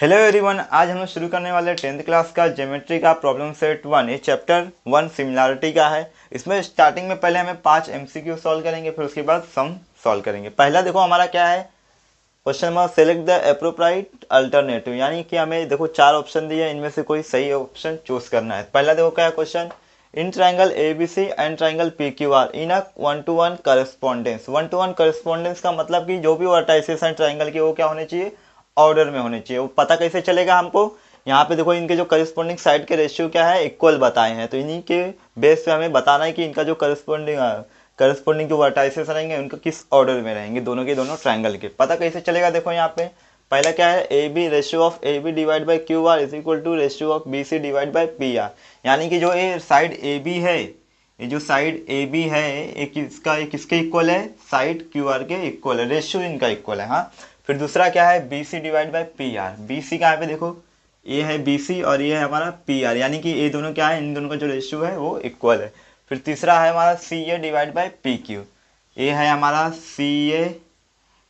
Hello everyone, आज हम लोग शुरू करने वाले 10th क्लास का ज्योमेट्री का प्रॉब्लम सेट 1। ये चैप्टर 1 सिमिलैरिटी का है। इसमें स्टार्टिंग में पहले हमें 5 एमसीक्यू सॉल्व करेंगे, फिर उसके बाद सम सॉल्व करेंगे। पहला देखो हमारा क्या है, question number select the appropriate alternative, यानी कि हमें देखो 4 ऑप्शन दिए, इनमें से कोई सही ऑप्शन चूज करना है। पहला देखो क्या है question, in triangle ABC and triangle PQR in a 1-to-1 correspondence. 1-to-1 correspondence का मतलब कि जो भी वर्टाइसेस हैं ट्राइंगल के वो क्या होने चाहिए, ऑर्डर में होने चाहिए। वो पता कैसे चलेगा हमको, यहाँ पे देखो इनके जो करस्पॉन्डिंग साइड के रेशियो क्या है, इक्वल बताए हैं, तो इन्हीं के बेस पे हमें बताना है कि इनका जो करस्पॉन्डिंग जो वर्टाइसेस रहेंगे उनका किस ऑर्डर में रहेंगे, दोनों के दोनों ट्राइंगल के। पता कैसे चलेगा, देखो यहाँ पे पहला क्या है, A B ratio of A B divide by Q R is equal to ratio of B C divide by P R. यानी कि जो ये साइड ए बी है, ये जो साइड ए बी है ये किसके इक्वल है, साइड क्यू आर के इक्वल है, रेशियो इनका इक्वल है। हाँ, फिर दूसरा क्या है, B C divide by P R. B C का यहाँ पे देखो ये है बी सी और ये है हमारा पी आर, यानी कि ये दोनों क्या है, इन दोनों का जो रेशियो है वो इक्वल है। फिर तीसरा है हमारा सी ए डिवाइड बाई पी क्यू। ये है हमारा सी ए,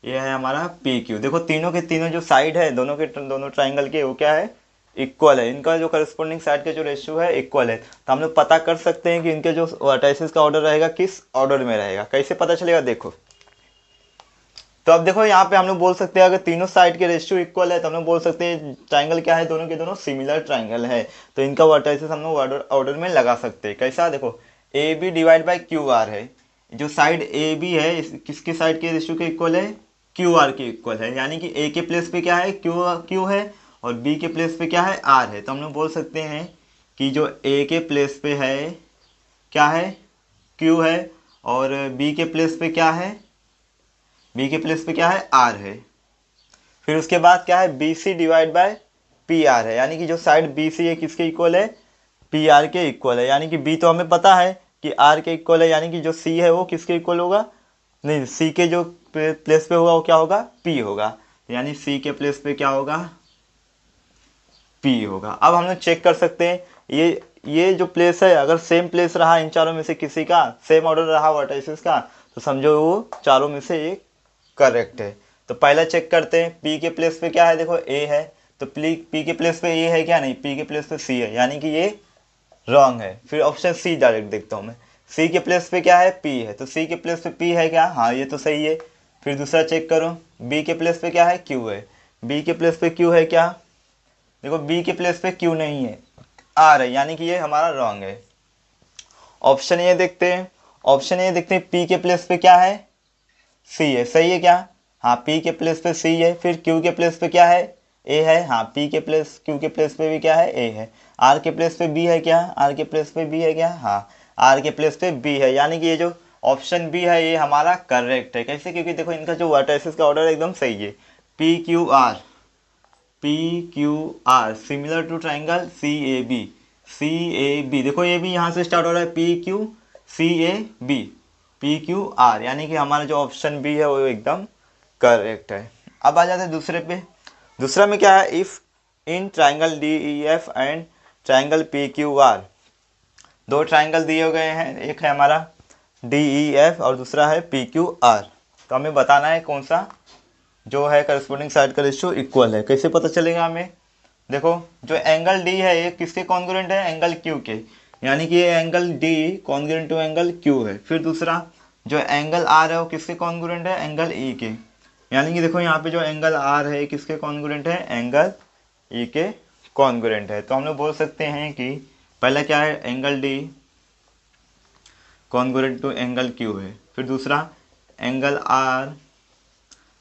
ये है हमारा पी क्यू। देखो तीनों के तीनों जो साइड है दोनों के दोनों ट्राइंगल के वो क्या है, इक्वल है। इनका जो करस्पॉन्डिंग साइड का जो रेशियो है इक्वल है, तो हम लोग पता कर सकते हैं कि इनके जो वर्टाइसेस का ऑर्डर रहेगा किस ऑर्डर में रहेगा। कैसे पता चलेगा, देखो तो अब देखो यहाँ पे हम लोग बोल सकते हैं अगर तीनों साइड के रेशियो इक्वल है तो हम लोग बोल सकते हैं ट्राइंगल क्या है, दोनों के दोनों सिमिलर ट्राइंगल है, तो इनका वर्टाइसेस हम लोग ऑर्डर में लगा सकते हैं। कैसा, देखो A B divide by Q R है, जो साइड ए बी है किसके साइड के रेशियो के इक्वल है, क्यू आर के इक्वल है, यानी कि ए के प्लेस पे क्या है, क्यू है, और बी के प्लेस पे क्या है, आर है। तो हम लोग बोल सकते हैं कि जो ए के प्लेस पे है क्या है, क्यू है, और बी के प्लेस पे क्या है, बी के प्लेस पे क्या है, आर है। फिर उसके बाद क्या है, B C divide by P R है, यानी कि जो साइड बी सी है किसके इक्वल है, पी आर के इक्वल है। यानी कि बी तो हमें पता है कि आर के इक्वल है, यानी कि जो सी है वो किसके इक्वल होगा, नहीं सी के जो प्लेस पे होगा वो क्या होगा, पी होगा, यानी सी के प्लेस पे क्या होगा, पी होगा। अब हम लोग चेक कर सकते हैं ये जो प्लेस है, अगर सेम प्लेस रहा इन चारों में से किसी का, सेम ऑर्डर रहा वर्टाइसिस का, तो समझो वो चारों में से एक करेक्ट है। तो पहला चेक करते हैं, पी के प्लेस पे क्या है, देखो ए है, तो पी के प्लेस पे ए है क्या, नहीं, पी के प्लेस पे सी है, यानी कि ये रॉन्ग है। फिर ऑप्शन सी डायरेक्ट देखता हूँ मैं, सी के प्लेस पे क्या है, पी है, तो सी के प्लेस पे पी है क्या, हाँ ये तो सही है। फिर दूसरा चेक करो, बी के प्लेस पे क्या है, क्यू है, बी के प्लेस पे क्यू है क्या, देखो बी के प्लेस पे क्यू नहीं है, आर है, यानी कि ये हमारा रॉन्ग है। ऑप्शन ए देखते हैं, ऑप्शन ए देखते हैं, पी के प्लेस पे क्या है, सी है, सही है क्या, हाँ पी के प्लेस पे सी है। फिर क्यू के प्लेस पे क्या है, ए है, हाँ पी के प्लेस क्यू के प्लेस पे भी क्या है, ए है। आर के प्लेस पे बी है क्या, आर के प्लेस पे बी है क्या, हाँ आर के प्लेस पे बी है, यानी कि ये जो ऑप्शन बी है ये हमारा करेक्ट है। कैसे, क्योंकि देखो इनका जो वर्टाइसिस का ऑर्डर एकदम सही है, P Q R, P Q R similar to triangle C A B, C A B, देखो ये भी यहाँ से स्टार्ट हो रहा है, P Q C A B, P Q R, यानी कि हमारा जो ऑप्शन बी है वो एकदम करेक्ट है। अब आ जाते हैं दूसरे पे। दूसरा में क्या है, if in triangle D E F and triangle P Q are, दो ट्राइंगल दिए गए हैं, एक है हमारा डी ई एफ और दूसरा है पी क्यू आर, तो हमें बताना है कौन सा जो है करस्पॉन्डिंग साइड का रेशियो इक्वल है। कैसे पता चलेगा हमें, देखो जो एंगल डी है ये किसके कॉन्ग्रुएंट है, एंगल क्यू के, यानी कि ये angle D congruent to angle Q है। फिर दूसरा जो एंगल आर है वो किसके कॉन्ग्रुएंट है, एंगल ई के, यानी कि देखो यहाँ पे जो एंगल आर है किसके कॉन्ग्रुएंट है, एंगल ई के कॉन्ग्रुएंट है। तो हम लोग बोल सकते हैं कि पहला क्या है, angle D congruent to angle Q है। फिर दूसरा angle R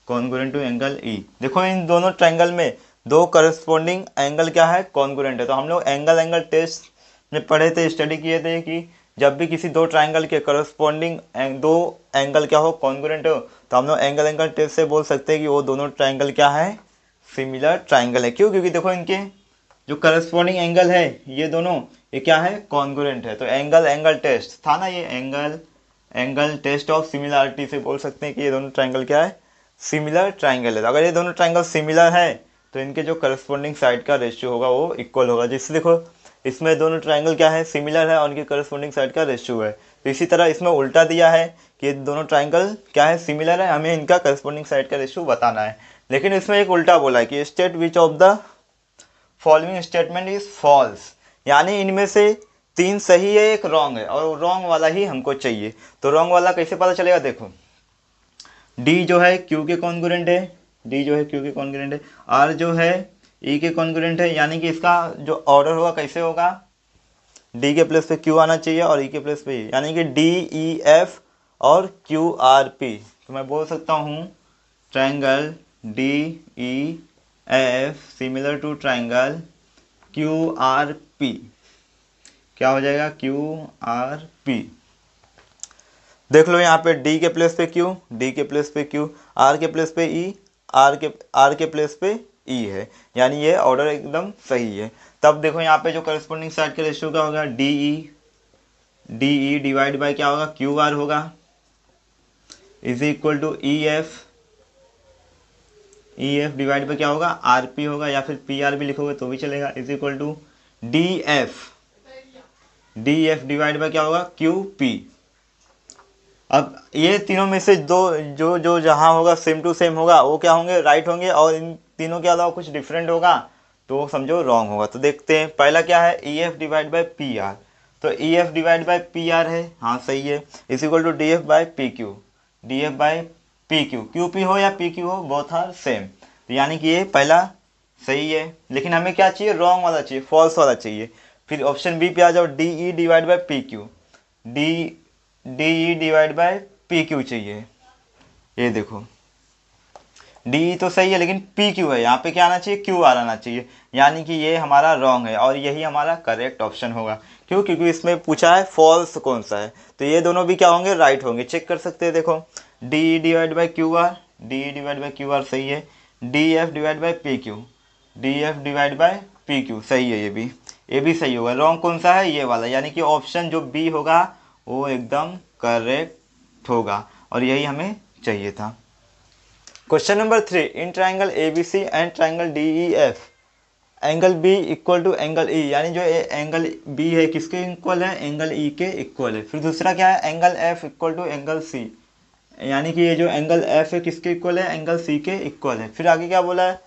congruent to angle E. देखो इन दोनों ट्रायंगल में दो करस्पॉन्डिंग एंगल क्या है, कॉन्ग्रुएंट है। तो हम लोग एंगल टेस्ट में पढ़े थे, स्टडी किए थे कि जब भी किसी दो ट्रायंगल के करस्पॉन्डिंग दो एंगल क्या हो, कॉन्ग्रुएंट हो, तो हम लोग एंगल टेस्ट से बोल सकते हैं कि वो दोनों ट्रायंगल क्या है, सिमिलर ट्रायंगल है। क्यों, क्योंकि देखो इनके जो करस्पॉन्डिंग एंगल है ये दोनों ये क्या है, कॉन्ग्रुएंट है। तो एंगल टेस्ट था ना, ये एंगल टेस्ट ऑफ सिमिलरिटी से बोल सकते हैं कि ये दोनों ट्रायंगल क्या है, सिमिलर ट्राइंगल है। तो अगर ये दोनों ट्राइंगल सिमिलर है तो इनके जो करस्पॉन्डिंग साइड का रेशियो होगा वो इक्वल होगा। जिससे देखो इसमें दोनों ट्राइंगल क्या है, सिमिलर है और उनके करस्पॉन्डिंग साइड का रेशियो है। तो इसी तरह इसमें उल्टा दिया है कि दोनों ट्राइंगल क्या है, सिमिलर है, हमें इनका करस्पॉन्डिंग साइड का रेशियो बताना है। लेकिन इसमें एक उल्टा बोला है कि state which of the following statement is false, यानी इनमें से 3 सही है, एक रॉन्ग है, और रॉन्ग वाला ही हमको चाहिए। तो रॉन्ग वाला कैसे पता चलेगा, देखो डी जो है क्यू के कॉन्ग्रुएंट है, डी जो है क्यू के कॉन्ग्रुएंट है, आर जो है ई के कॉन्ग्रुएंट है, यानी कि इसका जो ऑर्डर होगा कैसे होगा, डी के प्लेस पे क्यू आना चाहिए और ई के प्लेस पे ई, यानी कि डी ई एफ और क्यू आर पी। तो मैं बोल सकता हूँ triangle D E F similar to triangle Q R P. क्या हो जाएगा, क्यू आर पी। देख लो यहाँ पे डी के प्लेस पे क्यू, डी के प्लेस पे क्यू, आर के प्लेस पे ई, आर के प्लेस पे ई है, यानी ये ऑर्डर एकदम सही है। तब देखो यहाँ पे जो करस्पॉन्डिंग साइड का रेशियो क्या होगा, डी ई डिवाइड बाय क्या होगा, क्यू आर होगा, is equal to E F divide by क्या होगा, आर पी होगा, या फिर पी आर भी लिखोगे तो भी चलेगा, is equal to D F divide by क्या होगा, क्यू पी। अब ये तीनों में से दो जो जो जहाँ होगा सेम टू सेम होगा वो क्या होंगे, राइट होंगे, और इन तीनों के अलावा कुछ डिफरेंट होगा तो समझो रॉन्ग होगा। तो देखते हैं, पहला क्या है, E F divide by P R. तो E F divide by P R है, हाँ सही है, is equal to D F by P Q, D F by P Q, Q P हो या पी क्यू हो बोथ आर सेम। तो यानी कि ये पहला सही है, लेकिन हमें क्या चाहिए, रॉन्ग वाला चाहिए, फॉल्स वाला चाहिए। फिर ऑप्शन बी पे आ जाओ, D E divide by P Q, D E divide by P Q चाहिए। ये देखो डी तो सही है लेकिन पी क्यू है, यहाँ पे क्या आना चाहिए, क्यू आर आना चाहिए, यानी कि ये हमारा रॉन्ग है और यही हमारा करेक्ट ऑप्शन होगा। क्यों, क्योंकि इसमें पूछा है फॉल्स कौन सा है, तो ये दोनों भी क्या होंगे, राइट होंगे। चेक कर सकते हैं, देखो D divide by Q are, D divide by Q are सही है, D F divide by P Q, D F divide by P Q सही है, ये भी सही होगा। रॉन्ग कौन सा है, ये वाला, यानी कि ऑप्शन जो बी होगा वो एकदम करेक्ट होगा और यही हमें चाहिए था। Question number 3, in triangle A B C and triangle D E F angle B equal to angle E, यानी जो एंगल बी है किसके इक्वल है, एंगल ई के इक्वल है। फिर दूसरा क्या है, angle F equal to angle C, यानी कि ये जो एंगल एफ है किसके इक्वल है, एंगल सी के इक्वल है। फिर आगे क्या बोला है,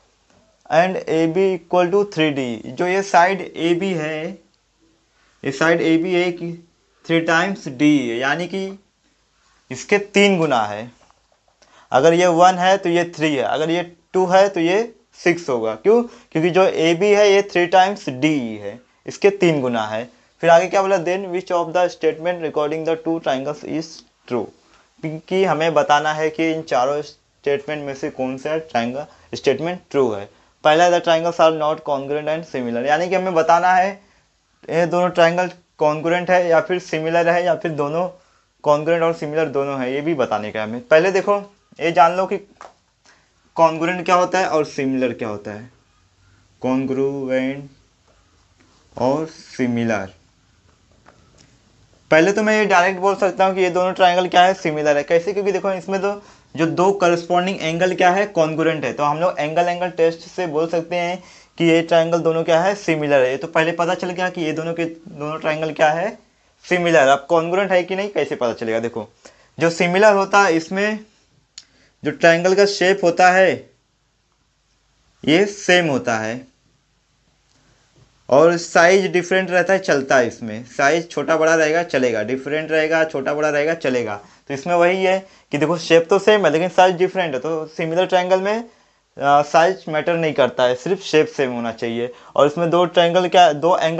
and A B equal to 3D, जो ये साइड ए बी है, ये साइड ए बी है कि 3 टाइम्स डी है, यानी कि इसके 3 गुना है। अगर ये 1 है तो ये 3 है, अगर ये 2 है तो ये 6 होगा। क्यों, क्योंकि जो ए बी है ये 3 टाइम्स डी है, इसके 3 गुना है। फिर आगे क्या बोला, then which of the statement recording the 2 triangles is true, क्योंकि हमें बताना है कि इन चारों स्टेटमेंट में से कौन सा ट्राइंगल स्टेटमेंट ट्रू है। पहला, the triangles are not congruent and similar, यानी कि हमें बताना है ये दोनों ट्राइंगल कॉन्ग्रुएंट है या फिर सिमिलर है, या फिर दोनों कॉन्ग्रुएंट और सिमिलर दोनों है, ये भी बताने का हमें। पहले देखो ये जान लो कि कॉन्ग्रुएंट क्या होता है और सिमिलर क्या होता है। कॉन्ग्रुएंट और सिमिलर, पहले तो मैं ये डायरेक्ट बोल सकता हूँ कि ये दोनों ट्राइंगल क्या है, सिमिलर है। कैसे, क्योंकि देखो इसमें तो जो 2 करस्पॉन्डिंग एंगल क्या है, कॉन्ग्रुएंट है, तो हम लोग एंगल टेस्ट से बोल सकते हैं कि ये ट्राइंगल दोनों क्या है, सिमिलर है। ये तो पहले पता चल गया कि ये दोनों ट्राइंगल क्या है, सिमिलर। अब कॉन्ग्रुएंट है कि नहीं कैसे पता चलेगा, देखो जो सिमिलर होता है इसमें जो ट्राइंगल का शेप होता है ये सेम होता है और साइज डिफरेंट रहता है, चलता है, इसमें साइज छोटा बड़ा रहेगा चलेगा, डिफरेंट रहेगा, छोटा बड़ा रहेगा चलेगा। तो इसमें वही है कि देखो शेप तो सेम है लेकिन साइज डिफरेंट है, तो सिमिलर ट्राइंगल में साइज मैटर नहीं करता है, सिर्फ शेप सेम होना चाहिए। और इसमें 2 एंगल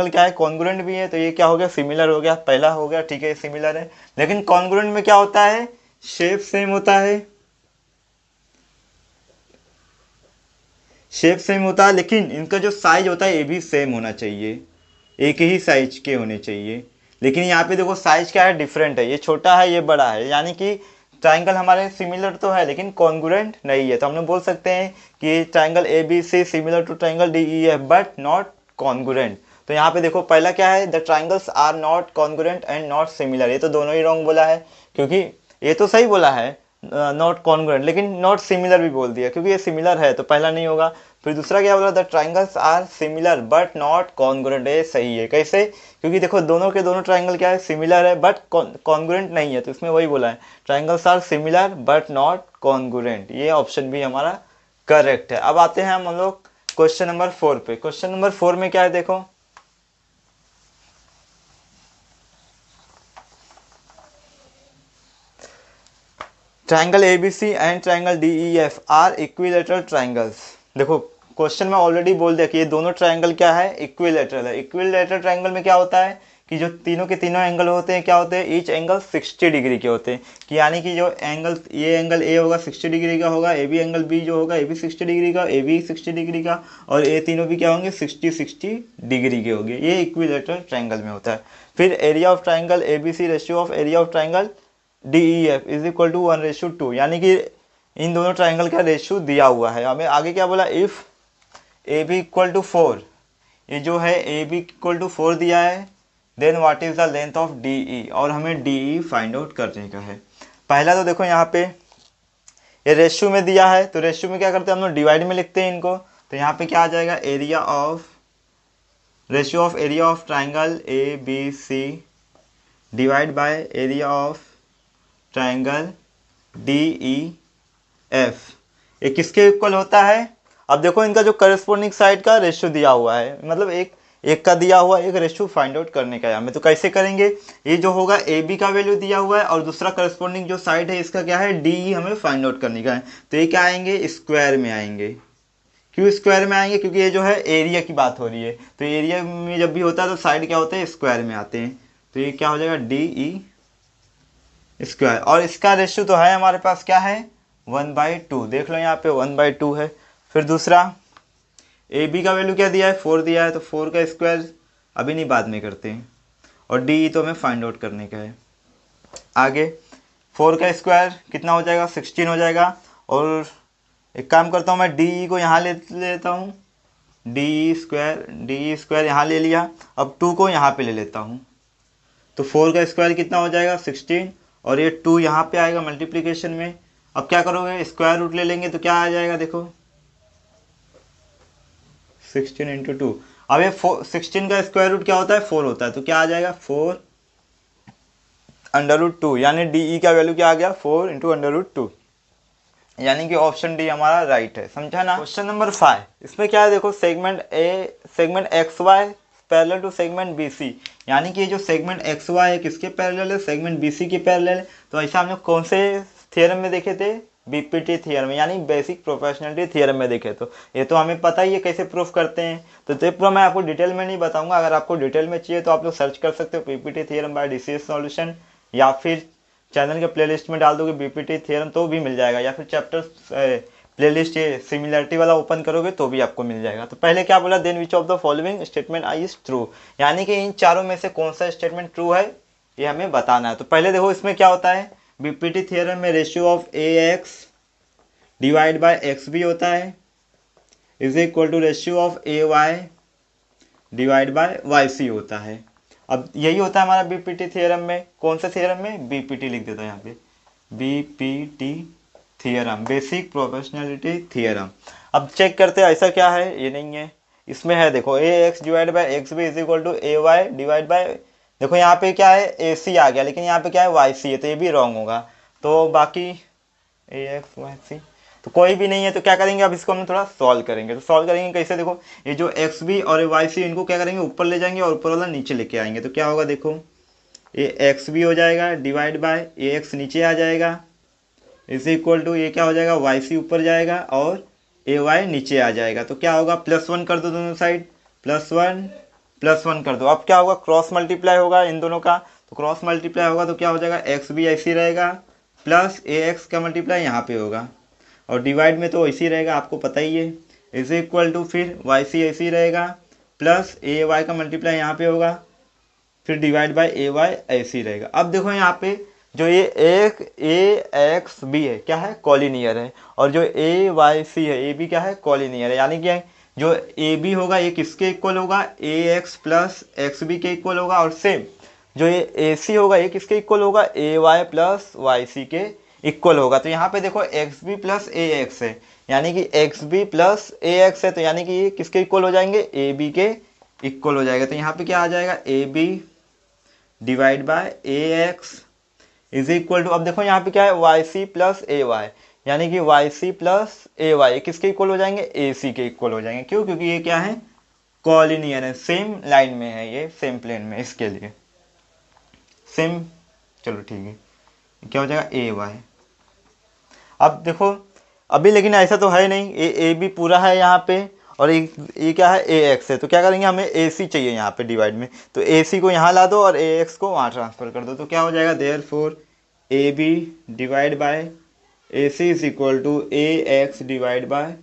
क्या है, कॉन्ग्रुएंट भी है, तो ये क्या हो गया, सिमिलर हो गया, पहला हो गया, ठीक है सिमिलर है। लेकिन कॉन्ग्रुएंट में क्या होता है, शेप सेम होता है, शेप सेम होता है, लेकिन इनका जो साइज होता है ये भी सेम होना चाहिए, एक ही साइज के होने चाहिए। लेकिन यहाँ पे देखो साइज क्या है, डिफरेंट है, ये छोटा है ये बड़ा है, यानी कि ट्राइंगल हमारे सिमिलर तो है लेकिन कॉन्ग्रुएंट नहीं है। तो हम लोग बोल सकते हैं कि triangle A B C similar to triangle D E F but not congruent. तो यहाँ पे देखो पहला क्या है, the triangles are not congruent and not similar, ये तो दोनों ही रॉन्ग बोला है, क्योंकि ये तो सही बोला है नॉट कॉन्ग्रुएंट, लेकिन नॉट सिमिलर भी बोल दिया, क्योंकि ये सिमिलर है तो पहला नहीं होगा। फिर दूसरा क्या बोला, the triangles are similar but not congruent, ये सही है। कैसे, क्योंकि देखो दोनों के दोनों ट्राइंगल क्या है, सिमिलर है बट कॉन्ग्रुएंट नहीं है, तो इसमें वही बोला है triangles are similar but not congruent, ये ऑप्शन भी हमारा करेक्ट है। अब आते हैं हम लोग क्वेश्चन नंबर 4 पे। क्वेश्चन नंबर 4 में क्या है देखो, triangle ABC and triangle DEF are equilateral triangles. देखो क्वेश्चन में ऑलरेडी बोल दिया कि ये दोनों ट्राइंगल क्या है, इक्विलेटरल है। इक्विलेटरल ट्राइंगल में क्या होता है कि जो तीनों के तीनों एंगल होते हैं क्या होते हैं, ईच एंगल 60 डिग्री के होते हैं। कि यानी कि जो एंगल, ये एंगल A होगा 60 डिग्री का होगा, AB एंगल B जो होगा ये भी 60 डिग्री का, AB 60 डिग्री का, और ये तीनों भी क्या होंगे 60 डिग्री के होंगे। ये इक्विलेटरल ट्राइंगल में होता है। फिर area of triangle ABC ratio of area of triangle DEF is equal to 1:2, यानी कि इन दोनों ट्राइंगल का रेशियो दिया हुआ है। हमें आगे क्या बोला, इफ AB इक्वल टू 4, ये जो है AB इक्वल टू 4 दिया है, then what is the length of DE, और हमें DE फाइंड आउट करने का है। पहला तो देखो यहाँ पे ये रेशियो में दिया है, तो रेशियो में क्या करते हैं हम लोग, डिवाइड में लिखते हैं इनको। तो यहाँ पे क्या आ जाएगा, area of, ratio of area of triangle ABC divide by area of triangle DEF, ये किसके इक्वल होता है। अब देखो इनका जो करस्पॉन्डिंग साइड का रेशियो दिया हुआ है, मतलब एक का दिया हुआ एक रेशियो फाइंड आउट करने का है हमें। तो कैसे करेंगे, ये जो होगा AB का वैल्यू दिया हुआ है और दूसरा करस्पॉन्डिंग जो साइड है इसका क्या है, DE हमें फाइंड आउट करने का है। तो ये क्या आएंगे, स्क्वायर में आएंगे। क्यों स्क्वायर में आएंगे, क्योंकि ये जो है एरिया की बात हो रही है। तो एरिया में जब भी होता है तो साइड क्या होते हैं, स्क्वायर में आते हैं। तो ये क्या हो जाएगा, DE स्क्वायर, और इसका रेशियो तो है हमारे पास क्या है, 1/2। देख लो यहाँ पे 1/2 है। फिर दूसरा AB का वैल्यू क्या दिया है, 4 दिया है, तो 4 का स्क्वायर अभी नहीं, बाद में करते हैं। और DE तो हमें फाइंड आउट करने का है। आगे 4 का स्क्वायर कितना हो जाएगा, 16 हो जाएगा। और एक काम करता हूँ मैं, DE को यहाँ ले लेता हूँ, DE स्क्वायर यहाँ ले लिया। अब 2 को यहाँ पे ले लेता हूँ, तो 4 का स्क्वायर कितना हो जाएगा 16, और ये 2 यहाँ पे आएगा मल्टीप्लिकेशन में। अब क्या करोगे, स्क्वायर रूट ले लेंगे तो क्या आ जाएगा, देखो 16 इंटू 2। अब ये 16 का स्क्वायर रूट क्या होता है, 4 होता है, तो क्या आ जाएगा 4/2, यानी DE का वैल्यू क्या आ गया, 4/2, यानी कि ऑप्शन डी हमारा राइट है। समझा ना। क्वेश्चन नंबर 5, इसमें क्या है देखो, segment XY parallel to segment BC, यानी कि ये जो सेगमेंट XY है किसके पैरेलल है, सेगमेंट BC के पैरेलल है। तो ऐसा हम लोग कौन से थियरम में देखे थे, BPT थियरम, यानी बेसिक प्रोपोर्शनलिटी थियरम में देखे। तो ये तो हमें पता ही है कैसे प्रूफ करते हैं, तो ये पूरा मैं आपको डिटेल में नहीं बताऊंगा। अगर आपको डिटेल में चाहिए तो आप लोग सर्च कर सकते हो BPT theorem by DCS solution, या फिर चैनल के प्लेलिस्ट में डाल दोगे BPT थियरम तो भी मिल जाएगा, या फिर चैप्टर प्लेलिस्ट ये सिमिलरिटी वाला ओपन करोगे तो भी आपको मिल जाएगा। तो पहले क्या बोला, then which of the following statement is true, यानी कि इन चारों में से कौन सा स्टेटमेंट ट्रू है ये हमें बताना है। तो पहले देखो इसमें क्या होता है, BPT थियरम में ratio of AX divide by XB होता है is equal to ratio of AY divide by YC होता है। अब यही होता है हमारा BPT थियरम में। कौन से थियरम में, BPT लिख देता हूँ यहाँ पे, BPT theorem, basic proportionality theorem. अब चेक करते हैं ऐसा क्या है, ये नहीं है, इसमें है देखो AX divide by XB is equal to AY divide by, देखो यहाँ पे क्या है AC आ गया, लेकिन यहाँ पे क्या है YC है, तो ये भी रॉन्ग होगा। तो बाकी AX YC तो कोई भी नहीं है, तो क्या करेंगे, अब इसको हम थोड़ा सॉल्व करेंगे। तो सॉल्व करेंगे कैसे, देखो ये जो XB और YC इनको क्या करेंगे, ऊपर ले जाएंगे और ऊपर वाला नीचे लेके आएंगे। तो क्या होगा, देखो ये XB हो जाएगा डिवाइड बाय AX नीचे आ जाएगा इज इक्वल टू, ये क्या हो जाएगा YC ऊपर जाएगा और AY नीचे आ जाएगा। तो क्या होगा, +1 कर दो दोनों साइड, +1 कर दो। अब क्या होगा, क्रॉस मल्टीप्लाई होगा इन दोनों का, तो क्रॉस मल्टीप्लाई होगा तो क्या हो जाएगा, XB ऐसी रहेगा प्लस AX का मल्टीप्लाई यहाँ पे होगा, और डिवाइड में तो ऐसे ही रहेगा, आपको पता ही है, इज इक्वल टू फिर YC ऐसे ही रहेगा प्लस AY का मल्टीप्लाई यहाँ पे होगा, फिर डिवाइड बाय AY ऐसे ही रहेगा। अब देखो यहाँ पे जो ये एक AXB है क्या है, कॉलिनियर है, और जो AYC है AB क्या है, कॉलिनियर है। यानी कि जो AB होगा ये किसके इक्वल होगा, AX प्लस XB के इक्वल होगा, और सेम जो ये AC होगा ये किसके इक्वल होगा, AY प्लस YC के इक्वल होगा। तो यहाँ पे देखो XB प्लस AX है, यानी कि XB प्लस AX है, तो यानी कि ये किसके इक्वल हो जाएंगे, AB के इक्वल हो जाएगा। तो यहाँ पे क्या आ जाएगा, AB divide by AX is equal to, अब देखो यहाँ पे क्या है YC प्लस AY, यानी कि वाई सी प्लस ए वाई किसके इक्वल हो जाएंगे, ए सी के इक्वल हो जाएंगे। क्यों, क्योंकि ये क्या है, कॉलिनियर है, सेम लाइन में है, ये सेम प्लेन में, इसके लिए सेम। चलो ठीक है, क्या हो जाएगा ए वाई। अब देखो अभी लेकिन ऐसा तो है नहीं, ए बी पूरा है यहाँ पे, और ये क्या है, ए एक्स है, तो क्या करेंगे, हमें ए सी चाहिए यहाँ पे डिवाइड में, तो ए सी को यहाँ ला दो और ए एक्स को वहाँ ट्रांसफर कर दो, तो क्या हो जाएगा, therefore A B divide by A C is equal to A X divide by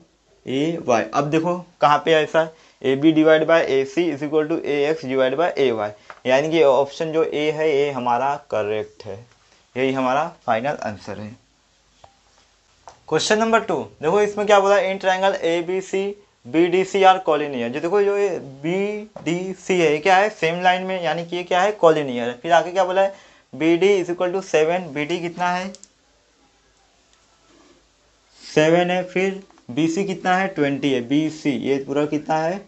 A Y. अब देखो कहाँ पे ऐसा है, A B divide by A C is equal to A X divide by A Y, यानी कि option जो ए है ये हमारा करेक्ट है, यही हमारा फाइनल आंसर है। क्वेश्चन नंबर 2 देखो, इसमें क्या बोला, in triangle A B C B D C are collinear. जो देखो जो ये बी डी सी है, ये क्या है, सेम लाइन में, यानी कि ये क्या है, कॉलिनियर है। फिर आगे क्या बोला है, B D is equal to 7, B D कितना है, 7 है। फिर बी सी कितना है, 20 है, बी सी ये पूरा कितना है,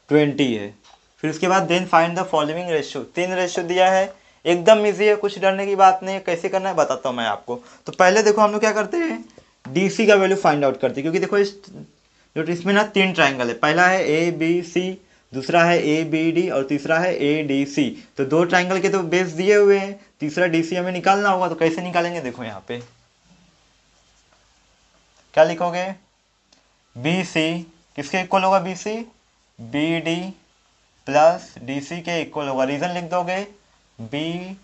20 है। फिर उसके बाद then find the following ratio, 3 ratio दिया है, एकदम इजी है, कुछ डरने की बात नहीं है। कैसे करना है बताता हूँ मैं आपको। तो पहले देखो हम लोग क्या करते हैं, डीसी का वैल्यू फाइंड आउट करते हैं, क्योंकि देखो इस जो इसमें ना 3 ट्राइंगल है, पहला है ए बी सी, दूसरा है ए बी डी और तीसरा है ए डी सी। तो 2 ट्राइंगल के तो बेस दिए हुए हैं, तीसरा डी सी हमें निकालना होगा। तो कैसे निकालेंगे, देखो यहाँ पे क्या लिखोगे, बी सी किसके इक्वल होगा, B C B D plus D C के इक्वल होगा। रीजन लिख दोगे, B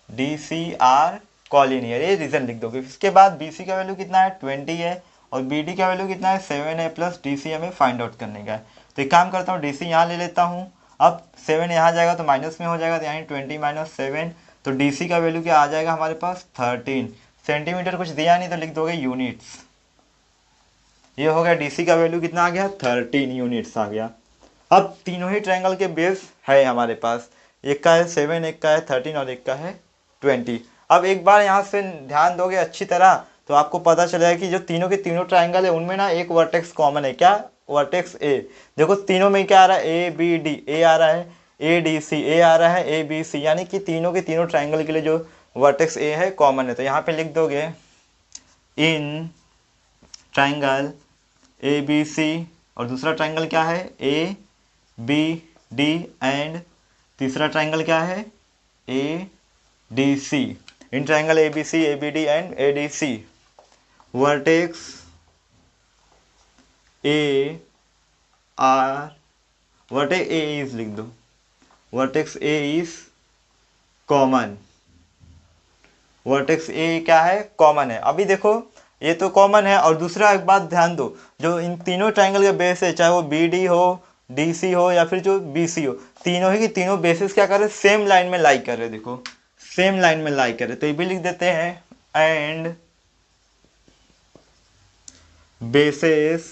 D C are collinear, ये रीजन लिख दोगे। इसके बाद बी सी का वैल्यू कितना है, 20 है, और बी डी का वैल्यू कितना है, 7 है, प्लस डी सी हमें फाइंड आउट करने का है। तो एक काम करता हूँ, डी सी यहाँ ले लेता हूँ। अब 7 यहाँ जाएगा तो माइनस में हो जाएगा, तो यानी 20 माइनस 7, तो डी सी का वैल्यू क्या आ जाएगा हमारे पास, 13 सेंटीमीटर। कुछ दिया नहीं तो लिख दोगे यूनिट्स। ये हो गया, डीसी का वैल्यू कितना आ गया, 13 यूनिट्स आ गया। अब तीनों ही ट्रायंगल के बेस है हमारे पास, एक का है 7, एक का है 13 और एक का है 20। अब एक बार यहाँ से ध्यान दोगे अच्छी तरह तो आपको पता चलेगा कि जो तीनों के तीनों ट्रायंगल है उनमें ना एक वर्टेक्स कॉमन है। क्या, वर्टेक्स ए। देखो तीनों में क्या आ रहा है, ए बी डी, ए आ रहा है, ए डी सी, ए आ रहा है, ए बी सी, यानी कि तीनों के तीनों ट्रायंगल के लिए जो वर्टेक्स ए है कॉमन है। तो यहाँ पे लिख दोगे, इन ट्रायंगल ए बी सी, और दूसरा ट्रायंगल क्या है, ए बी डी, एंड तीसरा ट्रायंगल क्या है, A D C. In triangle A B C, A B D and A D C, vertex A are, vertex A is लिख दो, vertex A is common, vertex A क्या है, common है। अभी देखो ये तो कॉमन है, और दूसरा एक बात ध्यान दो, जो इन तीनों ट्रायंगल के बेस है, चाहे वो बी डी हो, डी सी हो, या फिर जो बी सी हो, तीनों ही की तीनों बेसिस क्या कर रहे हैं, सेम लाइन में लाई कर रहे हैं। देखो सेम लाइन में लाई कर रहे, तो ये भी लिख देते हैं, एंड बेसिस,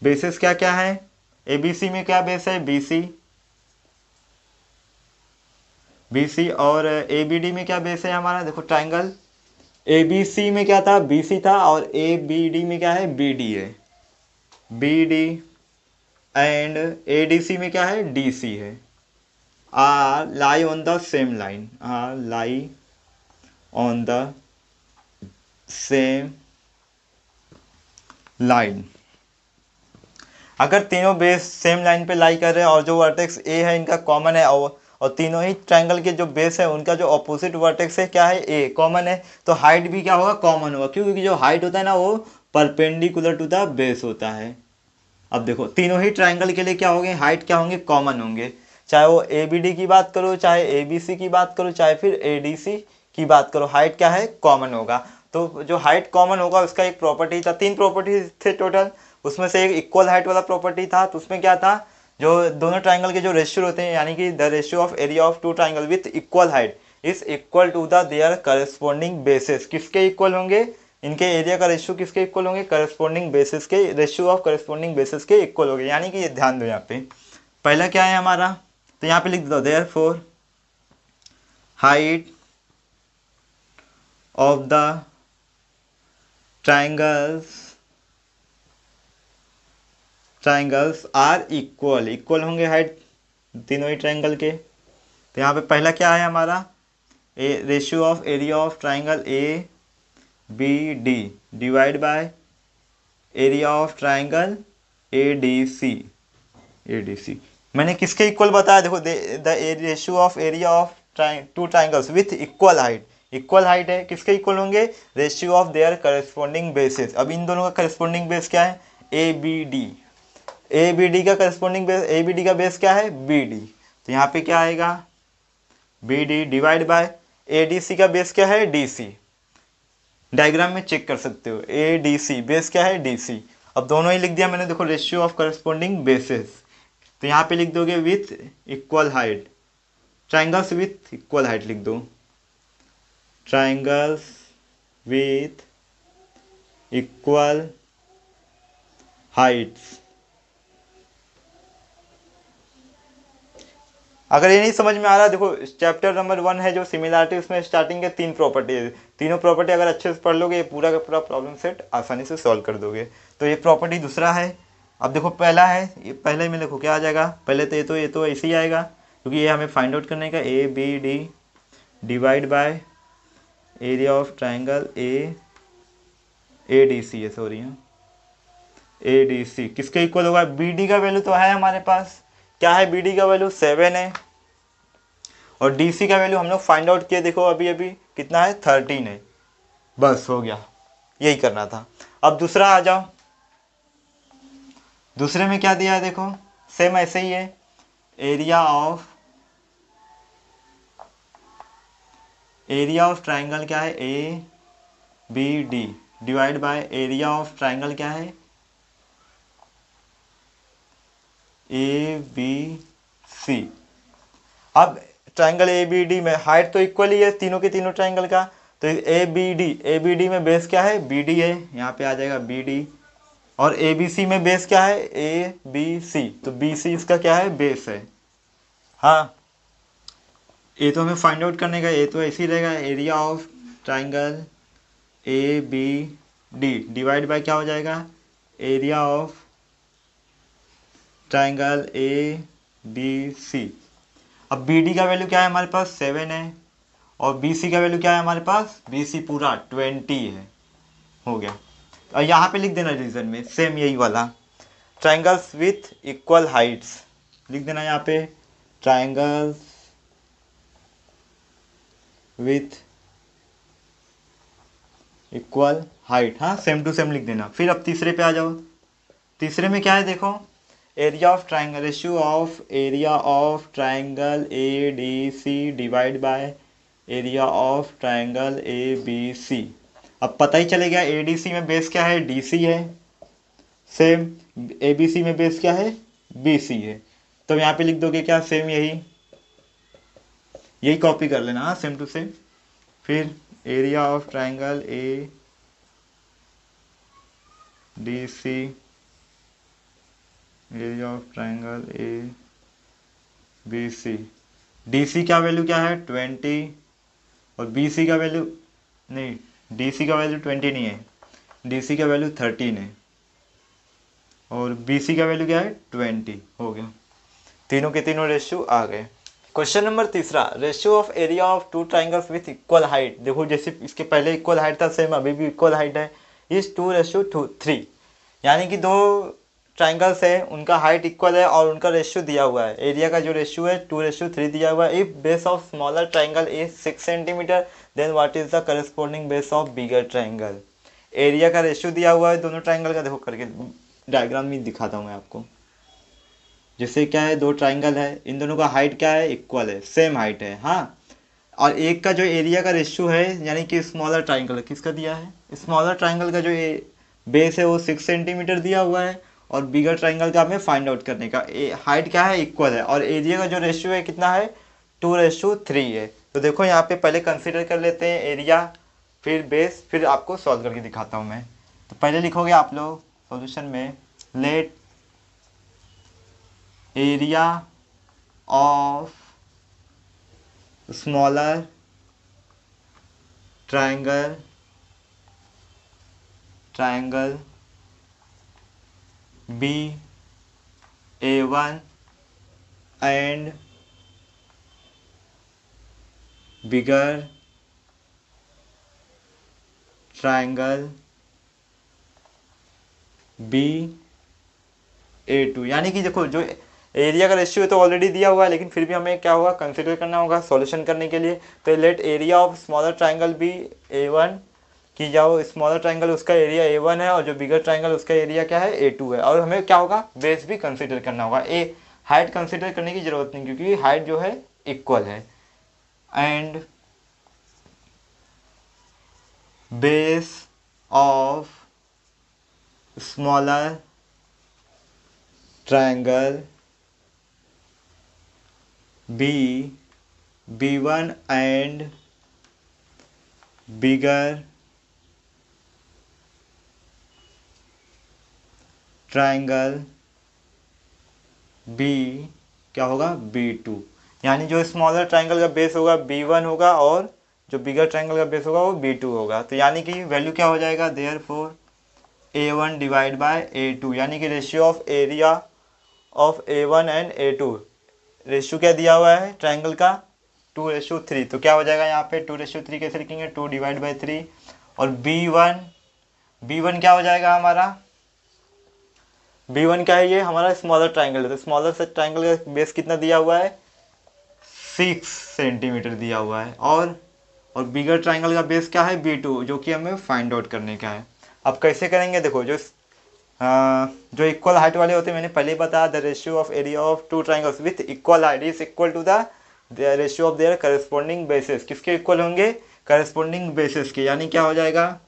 बेसिस क्या क्या है, ए बी सी में क्या बेस है, बी सी, बी सी, और ए बी डी में क्या बेस है हमारा, देखो ट्रायंगल ए बी सी में क्या था, बी सी था, और ए बी डी में क्या है, बी डी है, B D, and A D C में क्या है, डी सी है। Are lie on the same line, are lie on the same line. अगर तीनों बेस सेम लाइन पे लाई कर रहे हैं और जो वर्टेक्स ए है इनका कॉमन है, और तीनों ही ट्रायंगल के जो बेस है उनका जो ऑपोजिट वर्टेक्स है क्या है, ए कॉमन है, तो हाइट भी क्या होगा, कॉमन होगा। क्यों, क्योंकि जो हाइट होता है ना वो परपेंडिकुलर टू द बेस होता है। अब देखो तीनों ही ट्रायंगल के लिए क्या होंगे, हाइट क्या होंगे, कॉमन होंगे, चाहे वो ए बी डी की बात करो, चाहे ए बी सी की बात करो, चाहे फिर ए डी सी की बात करो, हाइट क्या है, कॉमन होगा। तो जो हाइट कॉमन होगा उसका एक प्रॉपर्टी था, 3 प्रॉपर्टीज थे टोटल, उसमें से एक इक्वल हाइट वाला प्रॉपर्टी था। तो उसमें क्या था, जो दोनों ट्रायंगल के जो रेशियो होते हैं, यानी कि the ratio of area of 2 triangle with equal height is equal to the their corresponding basis. किसके इक्वल होंगे, इनके एरिया का रेशियो किसके इक्वल होंगे, करस्पॉन्डिंग बेसिस के, रेशियो ऑफ करस्पॉन्डिंग बेसिस के इक्वल होंगे। यानी कि ये ध्यान दो, यहाँ पे पहला क्या है हमारा, तो यहाँ पे लिख दो, therefore height of the triangles are equal, equal होंगे हाइट तीनों ही ट्रायंगल के। तो यहाँ पे पहला क्या है हमारा, a ratio of area of triangle A B D divide by area of triangle A D C. A D C मैंने किसके इक्वल बताया, देखो the ratio of area of two triangles with equal height. Equal height है, किसके equal होंगे, ratio of their corresponding bases. अब इन दोनों का करस्पॉन्डिंग बेस क्या है, A B D. A B D का corresponding base, A B D का बेस क्या है, बी डी। तो यहाँ पे क्या आएगा, B D divide by A D C का बेस क्या है, डी सी। डायग्राम में चेक कर सकते हो, ए डी सी बेस क्या है, डी सी। अब दोनों ही लिख दिया मैंने, देखो रेशियो ऑफ करस्पॉन्डिंग बेसिस। तो यहाँ पे लिख दोगे with equal height, triangles with equal height लिख दो, ट्राइंगल्स विथ इक्वल हाइट्स। अगर ये नहीं समझ में आ रहा, देखो चैप्टर नंबर 1 है जो सिमिलैरिटी, उसमें स्टार्टिंग के 3 प्रॉपर्टी है। तीनों प्रॉपर्टी अगर अच्छे से पढ़ लोगे, ये पूरा का पूरा प्रॉब्लम सेट आसानी से सॉल्व कर दोगे। तो ये प्रॉपर्टी दूसरा है। अब देखो पहला है, ये पहले में देखो क्या आ जाएगा, पहले तो ये तो ऐसे ही आएगा, क्योंकि ये हमें फाइंड आउट करने का, A B D divide by area of triangle A D C है, सॉरी ए डी सी किसके इक्वल होगा, बी डी का वैल्यू तो है हमारे पास, क्या है बी डी का वैल्यू 7 है, और डी सी का वैल्यू हम लोग फाइंड आउट किए, देखो अभी अभी कितना है, 13 है। बस हो गया, यही करना था। अब दूसरा आ जाओ, दूसरे में क्या दिया है, देखो सेम ऐसे ही है, एरिया ऑफ ट्राइंगल क्या है, A B D divide by area of triangle क्या है, ए बी सी। अब ट्राइंगल ए बी डी में हाइट तो इक्वल ही है तीनों के तीनों ट्राइंगल का, तो ए बी डी में बेस क्या है, बी डी है, यहाँ पे आ जाएगा बी डी। और ए बी सी में बेस क्या है, ए बी सी, तो बी सी इसका क्या है, बेस है। हाँ, ये तो हमें फाइंड आउट करने का, ये तो ऐसे ही रहेगा, area of triangle A B D divide by क्या हो जाएगा, area of triangle A B C. अब बी डी का वैल्यू क्या है हमारे पास, 7 है, और बी सी का वैल्यू क्या है हमारे पास, बी सी पूरा 20 है। हो गया। और यहाँ पे लिख देना रीजन में सेम यही वाला, ट्राइंगल्स विथ इक्वल हाइट्स लिख देना यहाँ पे, ट्राइंगल्स विथ इक्वल हाइट, हाँ सेम टू सेम लिख देना। फिर अब तीसरे पे आ जाओ, तीसरे में क्या है देखो, area of triangle, ratio of area of triangle A D C divide by area of triangle A B C. अब पता ही चलेगा ए डी सी में बेस क्या है, डी सी है, सेम ए बी सी में बेस क्या है, बी सी है। तो यहाँ पे लिख दोगे क्या, सेम यही कॉपी कर लेना, हाँ सेम टू सेम। फिर area of triangle A D C, area of triangle A B C, D C का वैल्यू क्या है 20, और बी सी का वैल्यू नहीं, डी सी का वैल्यू 20 नहीं है, डी सी का वैल्यू 13 है, और बी सी का वैल्यू क्या है 20। हो गया, तीनों के तीनों रेशियो आ गए। क्वेश्चन नंबर तीसरा, ratio of area of two triangles with equal height. देखो जैसे इसके पहले इक्वल हाइट था, सेम अभी भी इक्वल हाइट है, इज 2:3, यानी कि दो ट्राइंगल्स है उनका हाइट इक्वल है और उनका रेशियो दिया हुआ है, एरिया का जो रेशियो है 2:3 दिया हुआ है। If base of smaller triangle is 6 centimetre then what is the corresponding base of bigger triangle. Area का रेशियो दिया हुआ है दोनों ट्राइंगल का, देखो करके डायग्राम में दिखाता हूँ मैं आपको। जैसे क्या है, दो ट्राइंगल है, इन दोनों का हाइट क्या है, इक्वल है, सेम हाइट है, हाँ। और एक का जो एरिया का रेशियो है, यानी कि स्मॉलर ट्राइंगल किसका दिया है, स्मॉलर ट्राइंगल का जो बेस है वो 6 सेंटीमीटर दिया हुआ है, और बिगर ट्राइंगल का हमें फाइंड आउट करने का, हाइट क्या है, इक्वल है, और एरिया का जो रेशियो है कितना है, 2:3 है। तो देखो यहाँ पे पहले कंसिडर कर लेते हैं एरिया, फिर बेस, फिर आपको सॉल्व करके दिखाता हूँ मैं। तो पहले लिखोगे आप लोग सॉल्यूशन में, let area of smaller triangle be A1 and bigger triangle be A two, यानी कि देखो जो एरिया का रेशियो है तो ऑलरेडी दिया हुआ है, लेकिन फिर भी हमें क्या होगा कंसिडर करना होगा सॉल्यूशन करने के लिए। तो let area of smaller triangle be A one की जाओ, स्मॉलर ट्राइंगल उसका एरिया ए वन है और जो बिगर ट्राइंगल उसका एरिया क्या है ए टू है। और हमें क्या होगा बेस भी कंसिडर करना होगा, ए हाइट कंसिडर करने की जरूरत नहीं क्योंकि हाइट जो है इक्वल है। And base of smaller triangle B one and bigger triangle B क्या होगा बी टू, यानी जो स्मॉलर ट्राइंगल का बेस होगा बी वन होगा और जो बिगर ट्राइंगल का बेस होगा वो बी टू होगा। तो यानी कि वैल्यू क्या हो जाएगा therefore A one divide by A two, यानी कि ratio of area of A one and A two, ratio क्या दिया हुआ है ट्राइंगल का 2:3, तो क्या हो जाएगा यहाँ पे 2:3 कैसे लिखेंगे 2 डिवाइड बाई 3। और बी वन क्या हो जाएगा हमारा, बी वन क्या है ये हमारा स्मॉलर ट्राइंगल है, तो स्मॉलर से ट्राइंगल का बेस कितना दिया हुआ है 6 सेंटीमीटर दिया हुआ है। और बिगर ट्राइंगल का बेस क्या है बी टू, जो कि हमें फाइंड आउट करने का है। अब कैसे करेंगे देखो, जो इक्वल हाइट वाले होते हैं मैंने पहले ही बताया, the ratio of area of two triangles with equal height is equal to the ratio of their corresponding basis, किसके इक्वल होंगे करस्पॉन्डिंग बेसिस के, यानी क्या हो जाएगा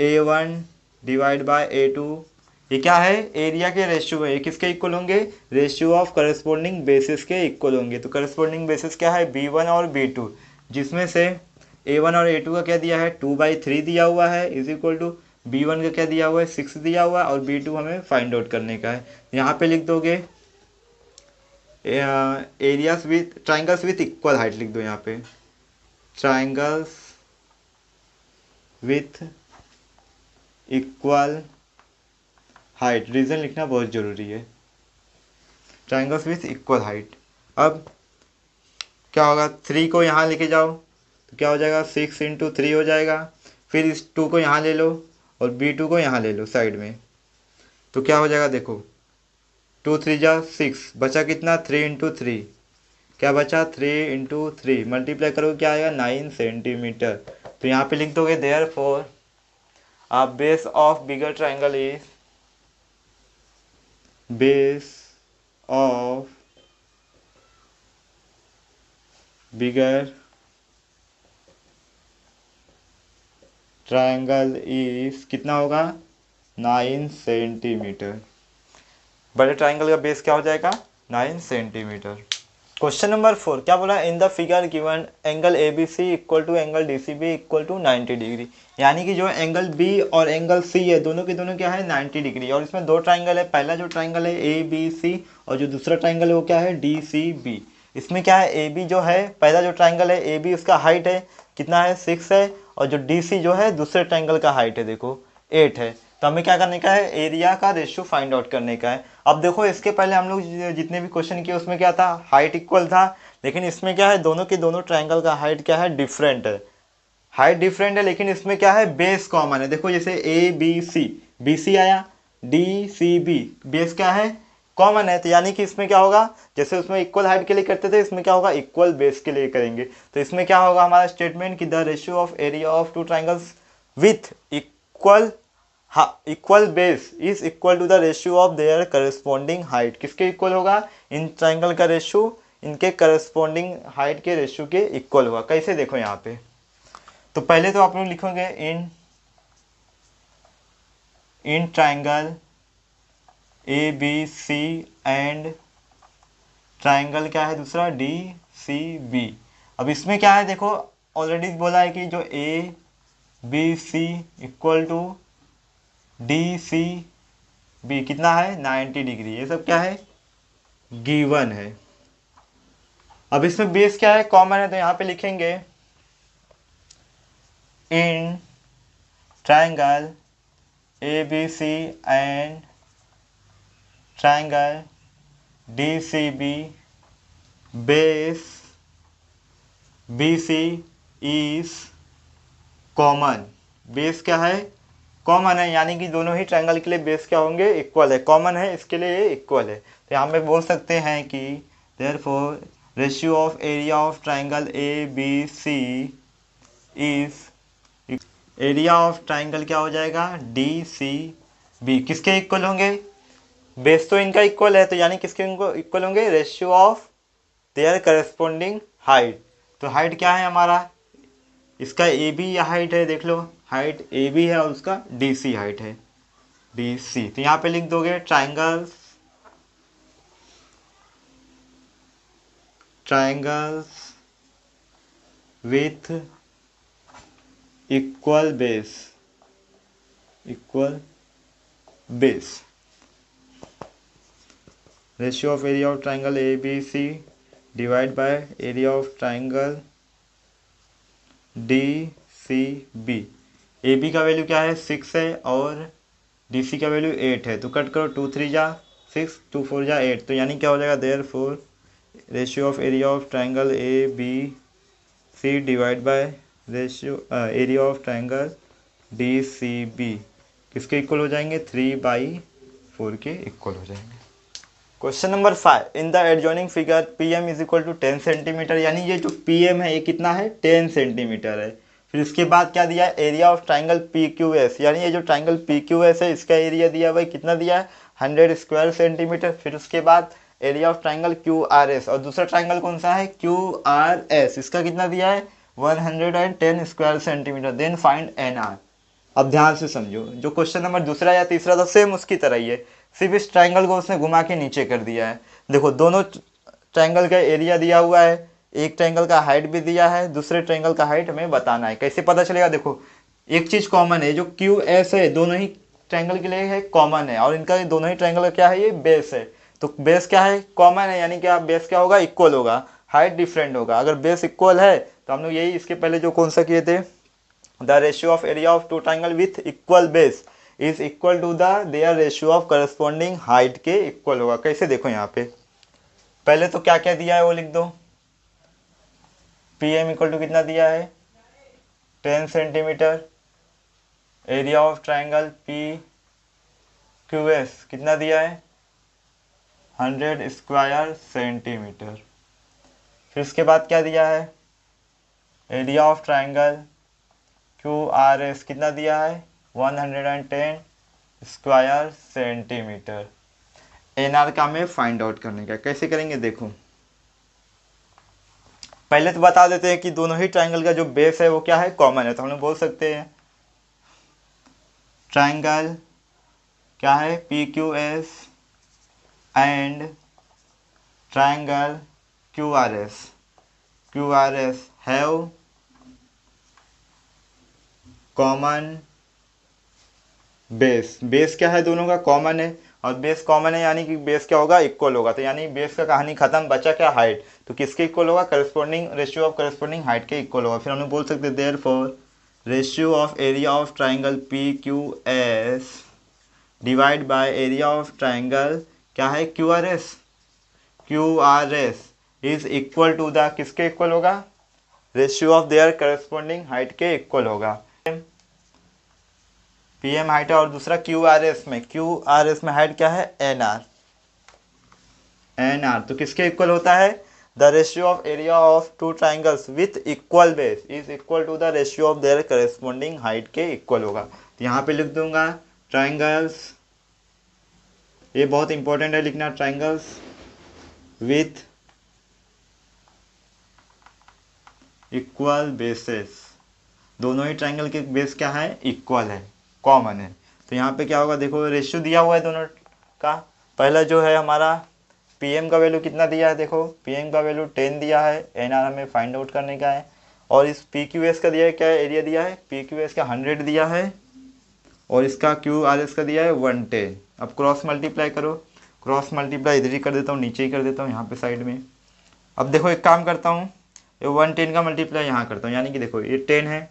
A one divide by A two, ये क्या है एरिया के रेशियो है, ये किसके इक्वल होंगे रेशियो ऑफ करस्पॉन्डिंग बेसिस के इक्वल होंगे। तो करस्पॉन्डिंग बेसिस क्या है बी वन और बी टू, जिसमें से ए वन और ए टू का क्या दिया है 2/3 दिया हुआ है is equal to B one का क्या दिया हुआ है 6 दिया हुआ है और बी टू हमें फाइंड आउट करने का है। यहाँ पे लिख दोगे areas with triangles with equal height लिख दो, यहाँ पे triangles with equal height, reason लिखना बहुत जरूरी है, ट्राइंगल्स विथ इक्वल हाइट। अब क्या होगा 3 को यहाँ लेके जाओ तो क्या हो जाएगा 6 × 3 हो जाएगा, फिर इस 2 को यहाँ ले लो और B2 को यहाँ ले लो साइड में, तो क्या हो जाएगा देखो 2 3 जा 6, बचा कितना 3 × 3, क्या बचा 3 × 3 मल्टीप्लाई करोगे क्या आएगा 9 सेंटीमीटर। तो यहाँ पे लिख दोगे therefore base of bigger triangle is base of bigger triangle is कितना होगा 9 सेंटीमीटर, बड़े ट्राइंगल का बेस क्या हो जाएगा 9 सेंटीमीटर। क्वेश्चन नंबर 4 क्या बोला in the figure given angle A B C equal to angle D C B equal to 90 degree, यानी कि जो एंगल बी और एंगल सी है दोनों के दोनों क्या है 90 डिग्री, और इसमें दो ट्राइंगल है, पहला जो ट्राइंगल है ए बी सी और जो दूसरा ट्राइंगल है वो क्या है डी सी बी। इसमें क्या है ए बी जो है पहला जो ट्राइंगल है ए बी उसका हाइट है कितना है 6 है, और जो डी सी जो है दूसरे ट्राइंगल का हाइट है देखो 8 है। तो हमें क्या करने का है एरिया का रेशियो फाइंड आउट करने का है। अब देखो इसके पहले हम लोग जितने भी क्वेश्चन किए उसमें क्या था हाइट इक्वल था, लेकिन इसमें क्या है दोनों के दोनों ट्राइंगल का हाइट क्या है डिफरेंट है, हाइट डिफरेंट है, लेकिन इसमें क्या है बेस कॉमन है। देखो जैसे ए बी सी आया डी सी बी बेस क्या है कॉमन है, तो यानी कि इसमें क्या होगा जैसे उसमें इक्वल हाइट के लिए करते थे इसमें क्या होगा इक्वल बेस के लिए करेंगे। तो इसमें क्या होगा हमारा स्टेटमेंट कि the ratio of area of two triangles with equal base is equal to the ratio of their corresponding height, किसके इक्वल होगा इन ट्राइंगल का रेशियो इनके करस्पॉन्डिंग हाइट के रेशियो के इक्वल होगा। कैसे देखो यहाँ पे, तो पहले तो आप लोग लिखोगे in triangle A B C and triangle क्या है दूसरा डी सी बी। अब इसमें क्या है देखो ऑलरेडी बोला है कि जो A B C equal to D C B कितना है 90 डिग्री, ये सब क्या है गिवन है। अब इसमें बेस क्या है कॉमन है, तो यहाँ पे लिखेंगे in triangle A B C and triangle D C B base B C is common, base क्या है, कॉमन है, यानी कि दोनों ही ट्रायंगल के लिए बेस क्या होंगे, इक्वल है, कॉमन है, इसके लिए ये इक्वल है। तो यहाँ पे बोल सकते हैं कि therefore ratio of area of triangle A B C is, area of triangle क्या हो जाएगा, डी सी बी, किसके इक्वल होंगे, बेस तो इनका इक्वल है, तो यानी किसके इनको इक्वल होंगे, ratio of their corresponding height. तो हाइट क्या है हमारा, इसका ए बी या हाइट है, देख लो हाइट ए बी है और उसका डी सी हाइट है, डी सी। तो यहाँ पे लिख दोगे triangles, triangles with equal base, equal base, ratio of area of triangle A B C divide by area of triangle D C B. A B का वैल्यू क्या है, 6 है और डी सी का वैल्यू 8 है, तो कट करो, 2 3 जा 6, 2 4 जा 8, तो यानी क्या हो जाएगा, therefore ratio of area of triangle A B C divide by ratio area of triangle D C B किसके इक्वल हो जाएंगे, 3/4 के इक्वल हो जाएंगे। Question number 5, in the adjoining figure P M is equal to 10 centimetre, यानी ये जो P M है ये कितना है, 10 सेंटीमीटर है। फिर इसके बाद क्या दिया है, area of triangle P Q S, यानी ये जो ट्राइंगल पी क्यू एस है इसका एरिया दिया भाई कितना दिया है, 100 स्क्वायर सेंटीमीटर। फिर उसके बाद area of triangle Q R S, और दूसरा ट्राइंगल कौन सा है, क्यू आर एस, इसका कितना दिया है, 110 square centimetre. Then find N R. अब ध्यान से समझो, जो क्वेश्चन नंबर दूसरा या तीसरा था सेम उसकी तरह ही है, सिर्फ इस ट्राइंगल को उसने घुमा के नीचे कर दिया है। देखो दोनों ट्राइंगल का एरिया दिया हुआ है, एक ट्राइंगल का हाइट भी दिया है, दूसरे ट्राइंगल का हाइट हमें बताना है। कैसे पता चलेगा, देखो एक चीज कॉमन है, जो क्यू एस है दोनों ही ट्राइंगल के लिए है, कॉमन है, और इनका दोनों ही ट्राइंगल का क्या है, ये बेस है। तो बेस क्या है, कॉमन है, यानी कि बेस क्या होगा, इक्वल होगा, हाइट डिफरेंट होगा। अगर बेस इक्वल है तो हम लोग यही इसके पहले जो कौन सा किए थे, the ratio of area of two triangle with equal base is equal to the their ratio of corresponding height के इक्वल होगा। कैसे, देखो यहाँ पे पहले तो क्या क्या दिया है वो लिख दो, पी एम इक्वल टू कितना दिया है, 10 centimetre, area of triangle P Q S कितना दिया है, 100 स्क्वायर सेंटीमीटर। फिर उसके बाद क्या दिया है, area of triangle Q R S कितना दिया है, 110 स्क्वायर सेंटीमीटर। एन आर का हमें फाइंड आउट करने का, कैसे करेंगे देखो, पहले तो बता देते हैं कि दोनों ही ट्राइंगल का जो बेस है वो क्या है, कॉमन है। तो हम लोग बोल सकते हैं ट्राइंगल क्या है, P Q S and triangle Q R S have common base. Base क्या है, दोनों का कॉमन है, और बेस कॉमन है यानी कि बेस क्या होगा, इक्वल होगा। तो यानी बेस का कहानी खत्म, बचा क्या, हाइट। तो किसके इक्वल होगा, corresponding ratio of corresponding height के इक्वल होगा। फिर हम लोग बोल सकते हैं therefore ratio of area of triangle P Q S divide by area of triangle क्या है, Q R S is equal to the, किसके इक्वल होगा, ratio of their corresponding height के इक्वल होगा। पी एम हाइट है और दूसरा Q R S में हाइट क्या है, एन आर। तो किसके इक्वल होता है, the ratio of area of two triangles with equal base is equal to the ratio of their corresponding height के इक्वल होगा। तो यहाँ पे लिख दूंगा ट्राइंगल्स, ये बहुत इंपॉर्टेंट है लिखना, ट्राइंगल्स विथ इक्वल बेसेस, दोनों ही ट्राइंगल के बेस क्या है, इक्वल है, कॉमन है। तो यहाँ पे क्या होगा, देखो रेशियो दिया हुआ है दोनों का। पहला जो है हमारा पीएम का वैल्यू कितना दिया है, देखो पीएम का वैल्यू 10 दिया है, एनआर हमें फाइंड आउट करने का है। और इस पी क्यू एस का दिया है, क्या एरिया दिया है, पी क्यू एस का 100 दिया है, और इसका क्यू आर एस का दिया है 110। अब क्रॉस मल्टीप्लाई करो, क्रॉस मल्टीप्लाई इधर ही कर देता हूँ, नीचे ही कर देता हूँ यहाँ पे साइड में। अब देखो एक काम करता हूँ, ये 110 का मल्टीप्लाई यहाँ करता हूँ, यानी कि देखो ये 10 है,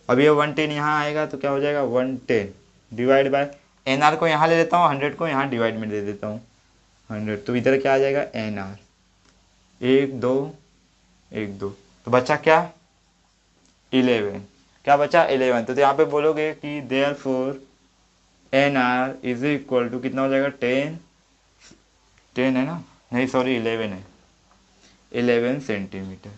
अब ये 110 यहाँ आएगा तो क्या हो जाएगा, 110 डिवाइड बाय एन आर को यहाँ ले लेता हूँ, 100 को यहाँ डिवाइड में दे देता हूँ 100, तो इधर क्या आ जाएगा, एन आर 1 2 1 2, तो बचा क्या 11। क्या बचा 11। तो यहाँ पे बोलोगे कि therefore N R is equal to कितना हो जाएगा 10, 10 है ना, नहीं सॉरी 11 है, 11 सेंटीमीटर।